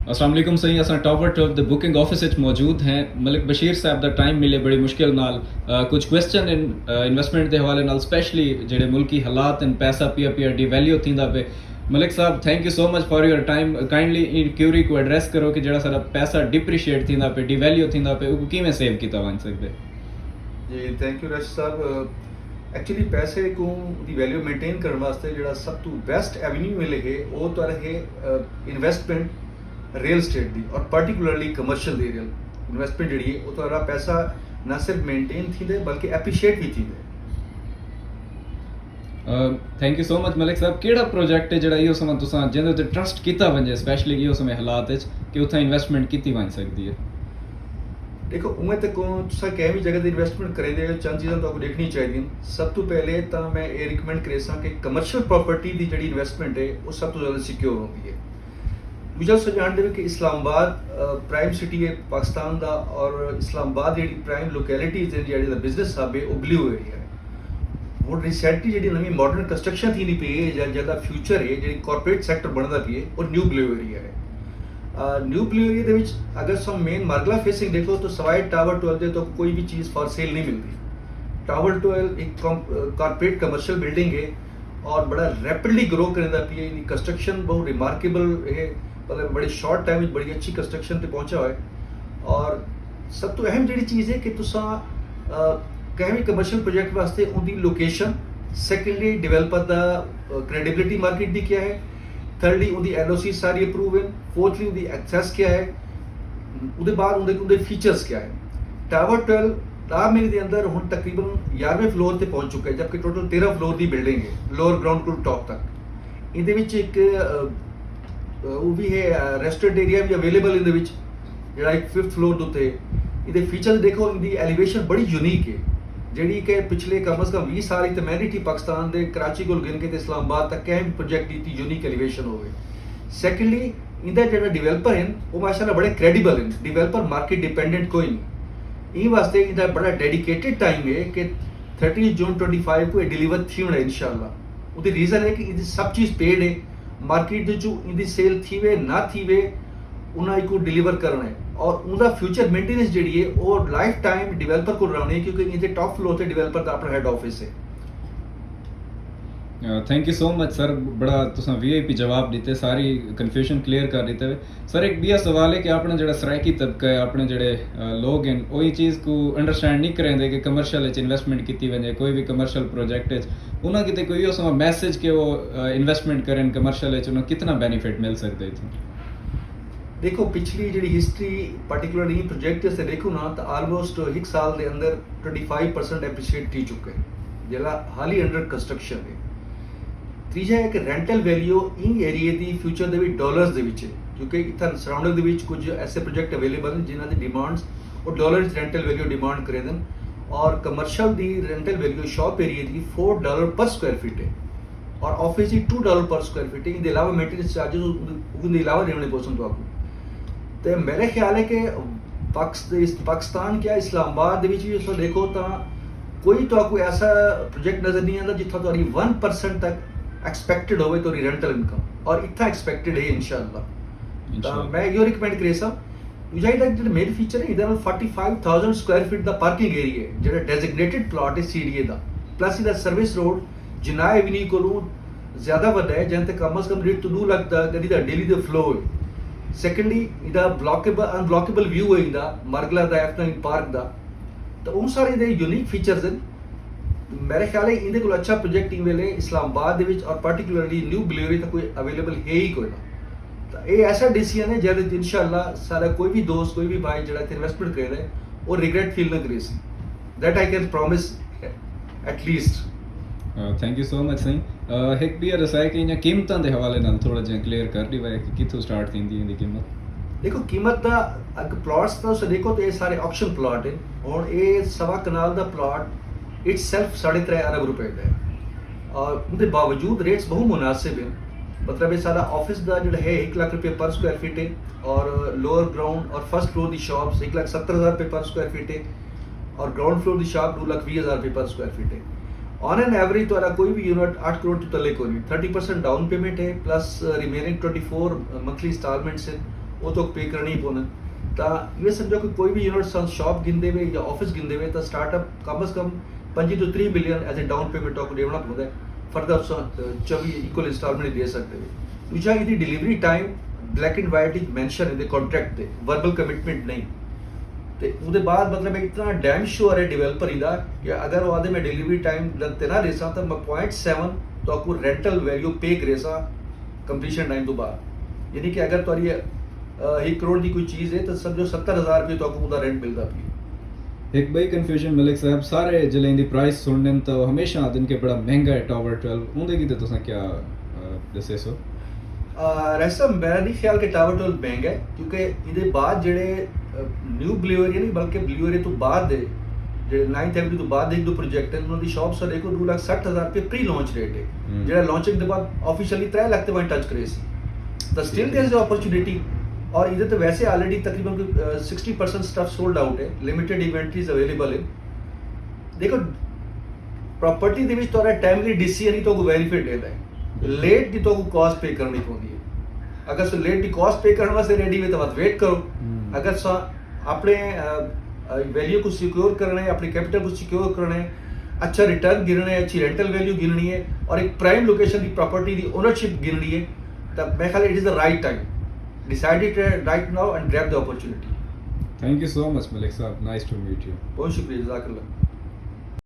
अस्सलाम वालेकुम सही असां टावर 12 द बुकिंग ऑफिस विच मौजूद हैं। मलिक बशीर साहब दा टाइम मिले बड़ी मुश्किल नाल कुछ क्वेश्चन इन इन्वेस्टमेंट दे हवाले नाल स्पेशली जेड़े मुल्की हालात इन पैसा पिया पिया डिवैल्यू थींदा पे। मलिक साहब thank you so much for your time. Kindly inquiry को एड्रेस करो कि जेड़ा सारा पैसा डिप्रीशिएट थींदा पे डिवैल्यू थींदा पे उको किवें सेव कीता वञ सकदे। जी थैंक यू रश साहब। एक्चुअली पैसे को दी वैल्यू मेनटेन करने वास्ते जो सब तो बेस्ट एवेन्यू मिले है वो तो है इन्वेस्टमेंट रियल स्टेट दी और पर्टिकुलरली कमर्शियल दी रियल इन्वेस्टमेंट जी वो तो पैसा ना सिर्फ मेनटेन थी बल्कि एप्रीशिएट भी थी। Thank you so much Malik साहब। केड़ा प्रोजेक्ट है जेड़ा इहो समय तुसां जिंदे ते ट्रस्ट कीता वंजे स्पेशली इहो समय हालात विच कि उत्थे इन्वेस्टमेंट कीती वञ सकदी है। देखो उमें तक तुसा कहीं भी जगह इन्वेस्टमेंट करें दे चंद चीज़ां तो देखनी चाहिए। सब तो पहले तो मैं ये रिकमेंड करे कि कमर्शियल प्रॉपर्टी की जी इन्वेस्टमेंट है वो सब तो ज़्यादा सिक्योर होती है। दूजा सो जानते हो कि इस्लामाबाद प्राइम सिटी है पाकिस्तान का और इस्लामाबाद जी प्राइम लोकेलिटीज जी बिजनेस हब है वो ब्लू एरिया है। वो रिसेंटली जी नवी मॉडर्न कंस्ट्रक्शन थी पी है जहाँ फ्यूचर है जी कॉरपोरेट सैक्टर बनता पी है वो न्यू ब्लू एरिया है। न्यू ब्लू एरिया के अगर सम मेन मार्गला फेसिंग देखो तो सवाए टावर 12 दे तो कोई भी चीज़ फॉर सेल नहीं मिलती। टावर 12 एक कॉरपोरेट कमर्शियल बिल्डिंग है और बड़ा रैपिडली ग्रो करता पी है। कंस्ट्रक्शन बहुत रिमार्केबल है, मतलब बड़े शॉर्ट टाइम में बड़ी अच्छी कंस्ट्रक्शन पे पहुंचा हुआ है। और सब तो अहम जी चीज़ है कि तुसा कहीं भी कमर्शियल प्रोजेक्ट वास्ते उनकी लोकेशन, सेकेंडली डिवेलपर का क्रेडिबिलिटी मार्केट की क्या है, थर्डली उनकी LOC सारी अप्रूव है, फोर्थली उनकी एक्सेस क्या है, उसके बाद उनके फीचर्स क्या है। टावर 12 टावर मेरे के अंदर हम तकरीबन 11वें फ्लोर पर पहुंच चुका है जबकि टोटल 13 फ्लोर की बिल्डिंग है लोअर ग्राउंड टू टॉप तक। ये एक वो भी है रेस्टोरेंट एरिया भी अवेलेबल इन जोड़ा एक 5th फ्लोर उत्ते। ये फीचर्स देखो इनकी एलिवेशन बड़ी यूनीक है जी कि पिछले कम अज़ कम 20 साल तो मैं नहीं थी पाकिस्तान के कराची को गिन के इस्लामाबाद तक कहीं भी प्रोजेक्ट की यूनीक एलिवेशन हो। सैकेंडली इनका जो डिवेलपर हैं वो माशाल्लाह बड़े क्रेडिबल हैं, डिवेलपर मार्केट डिपेंडेंट कोई नहीं। इन वास्ते इनका बड़ा डेडिकेटेड टाइम है कि 30 जून 25 को डिलीवर थी होना इंशाल्लाह। उसकी रीज़न है कि ये सब चीज़ पेड है, मार्केट जो इनकी सेल थी वे ना थी वे उन्हें को डिलीवर करना है और उनका फ्यूचर मेंटेनेंस जी है वो लाइफ टाइम डिवेलपर को रहनी है क्योंकि इनके टॉप फ्लोर से डिवेलपर का अपना हेड ऑफिस है। Thank you so much sir. बड़ा तुसां VIP जवाब दिते, सारी कन्फ्यूजन क्लियर कर दिते। सर एक बिया सवाल है कि आपने जड़ा सराइकी तबका है अपने जड़े लोग हैं वही चीज़ को अंडरस्टैंड नहीं करेंगे कि कमर्शियल इन्वेस्टमेंट की वजह कोई भी कमर्शियल प्रोजेक्ट उन्हें कितने कोई उस मैसेज के वो इन्वेस्टमेंट करें कमर्शियल उन्हें कितना बेनिफिट मिल सकता है। देखो पिछली जी हिस्ट्री पर्टिकुलर ये प्रोजेक्ट से देखो ना तो ऑलमोस्ट एक साल के अंदर 25% एप्रीशिएट थी चुके हैं जरा हाल ही अंडर कंस्ट्रक्शन है। तीजा है कि रेंटल वैल्यू इन एरिए की फ्यूचर के डॉलर्स के क्योंकि इतना सराउंडिंग के कुछ ऐसे प्रोजेक्ट अवेलेबल हैं जिन्हों की डिमांड्स वो डॉलर रेंटल वैल्यू डिमांड करे दिन और कमर्शियल की रेंटल वैल्यू शॉप एरिए की $4 पर स्क्वायर फीट है और ऑफिस की $2 पर स्क्वायर फीट है। इनके अलावा मेंटेनेंस चार्जेस उनके अलावा रहने पोसन तो आपको तो मेरे ख्याल है कि पाकिस्तान क्या इस्लामाबाद भी देखो तो कोई तो आपको ऐसा प्रोजेक्ट नज़र नहीं आता जितना तो 1% तक एक्सपेक्टेड हो तो रेंटल इनकम और इतना एक्सपेक्टेड है इंशाल्लाह। तो मैं यो रिकमेंड करे सब जो मेन फीचर है इधर 45,000 स्क्वायर फीट का पार्किंग एरिया है जो डेजिग्नेटेड प्लॉट है CDA का प्लस इधर सर्विस रोड जिना एवेन्यू को ज़्यादा वड्डा है जहाँ तक कम अज़ कम 1.5 to 2 लाख का डेली का फ्लो है। सैकेंडली इधर ब्लॉकेबल अनब्लॉकेबल व्यू है इधर मार्गला का एफनाइन पार्क का तो उन सारे यूनिक फीचर्स हैं। मेरे ख्याल है इनके को अच्छा प्रोजेक्ट ईमेल है इस्लामाबाद और पर्टिकुलरली न्यू ब्लू एरिया तक कोई अवेलेबल है ही कोई ना। तो ये ऐसा डिसीजन है जब इंशाल्लाह सारा कोई भी दोस्त कोई भी भाई जरा इन्वेस्टमेंट कर रहे हैं और रिग्रेट फील ना करे that I can promise at least. Thank you so much सही। एक भी अर्ज़ है कि इन कीमतों के हवाले नाल थोड़ा जिहा क्लियर कर दी वै कि कितों स्टार्ट थी इनकी कीमत। देखो कीमत का अगर प्लॉट्स तो देखो तो ये सारे ऑप्शन प्लॉट है और ये 1.25 कनाल का प्लॉट इट्स सेल्फ 3.5 अरब रुपए का है और उनके बावजूद रेट्स बहुत मुनासिब हैं। मतलब ये सारा ऑफिस का जो है 1 लाख रुपये पर स्क्वायर फीट है और लोअर ग्राउंड और फर्स्ट फ्लोर की शॉप्स 1,70,000 रुपये पर स्क्वायर फीट है और ग्राउंड फ्लोर की शॉप 2,20,000 रुपये पर स्क्वायर फीट है। ऑन एन एवरेज तो कोई भी यूनिट 8 करोड़ तो तले को नहीं 30% डाउन पेमेंट है प्लस रिमेनिंग 24 मंथली इंस्टॉलमेंट्स हैं ਉਹ ਤੋਂ ਪੇ ਕਰਨੀ ਹੀ ਪਉਣਾ ਤਾਂ ਇਹ ਸਮਝੋ ਕਿ ਕੋਈ ਵੀ ਯੂਨਿਟ ਸ਼ਾਪ ਗਿੰਦੇ ਵੇ ਜਾਂ ਆਫਿਸ ਗਿੰਦੇ ਵੇ ਤਾਂ ਸਟਾਰਟਅਪ ਕਮ ਸੇ ਕਮ 25 ਤੋਂ 30 million as a down payment ਤੋਂ ਦੇਣਾ ਪਉਂਦਾ ਹੈ ਫਰਦਰ 24 ਇਕੁਅਲ ਇੰਸਟਾਲਮੈਂਟ ਨਹੀਂ ਦੇ ਸਕਦੇ ਦੂਜਾ ਇਹਦੀ delivery time black and white is mention in the contract ਤੇ ਵਰਬਲ ਕਮਿਟਮੈਂਟ ਨਹੀਂ ਤੇ ਉਹਦੇ ਬਾਅਦ ਮਤਲਬ ਇਤਨਾ ਡੈਮ ਸ਼ੋਰ ਹੈ ਡਿਵੈਲਪਰ ਇਹਦਾ ਕਿ ਅਗਰ ਉਹ ਆਦੇ ਮੈਂ ਡਿਲੀਵਰੀ ਟਾਈਮ लगते ना रेसा तो मैं 0.7 तो आपको रेंटल वैल्यू पे करेसा कंप्लीशन टाइम तो बाद यानी कि अगर तुम्हारी 1 करोड़ की कोई चीज़ है तो समझो 70,000 रुपये तो आपको पूरा रेंट मिलता भी एक बड़ी कंफ्यूजन मलिक साहब सारे जिले दी प्राइस सुनने तो हमेशा आदन के बड़ा महंगा है टावर 12 उनदे की तो तुसा क्या दसे सो रैसा मेरा नहीं ख्याल कि टावर 12 महंगा है क्योंकि ਇਹਦੇ ਬਾਅਦ ਜਿਹੜੇ ਨਿਊ ਬਲੂ ਏਰੀਆ ਨਹੀਂ ਬਲਕਿ ਬਲੂ ਏਰੀਆ ਤੋਂ ਬਾਅਦ ਦੇ ਜਿਹੜੇ 9th ਐਵਨਿਊ ਤੋਂ ਬਾਅਦ ਦੇ ਇੱਕ ਦੋ ਪ੍ਰੋਜੈਕਟ ਹਨ ਉਹਨਾਂ ਦੀ ਸ਼ਾਪਸ ਸਾਡੇ ਕੋਲ 2,60,000 ਰੁਪਏ ਪ੍ਰੀ ਲਾਂਚ ਰੇਟ ਹੈ ਜਿਹੜਾ ਲਾਂਚਿੰਗ ਦੇ ਬਾਅਦ ਆਫੀਸ਼ੀਅਲੀ 3 ਲੱਖ ਤੇ ਵਨ ਟੱਚ ਕਰੇ ਸੀ ਤਾਂ ਸਟਿਲ ਦੇयर इज अपॉर्चुनिटी और ਇਹਦੇ ਤੇ ਵੈਸੇ ਆਲਰੇਡੀ ਤਕਰੀਬਨ 60% ਸਟਫ ਸੋਲਡ ਆਊਟ ਹੈ ਲਿਮਿਟਡ ਇਨਵੈਂਟਰੀਜ਼ ਅਵੇਲੇਬਲ ਹੈ ਦੇਖੋ ਪ੍ਰਾਪਰਟੀ ਦੇ ਵਿੱਚ ਤੁਹਾਡਾ ਟਾਈਮਲੀ ਡੀਸੀ ਨਹੀਂ ਤਾਂ ਕੋਈ ਵੈਰੀਫਾਈਡ ਦੇਦਾ ਹੈ ਲੇਟ ਦੀ ਤਾਂ ਕੋਈ ਕਾਸਟ ਪੇ ਕਰਨੀ ਪੈਂਦੀ ਹੈ अगर सो लेट की कॉस्ट पे करने वास्ते रेडी हुए तो बात वेट करो अगर सो अपने वैल्यू को सिक्योर करना है अपने कैपिटल को सिक्योर करना है अच्छा रिटर्न गिनना है अच्छी रेंटल वैल्यू गिननी है और एक प्राइम लोकेशन की प्रॉपर्टी की ओनरशिप गिननी है तब मैं ख्याल it is the right time decide it right now and grab the opportunity thank you so much Malik साहब नाइस टू मीट यू बहुत शुक्रिया जज़ाकल्लाह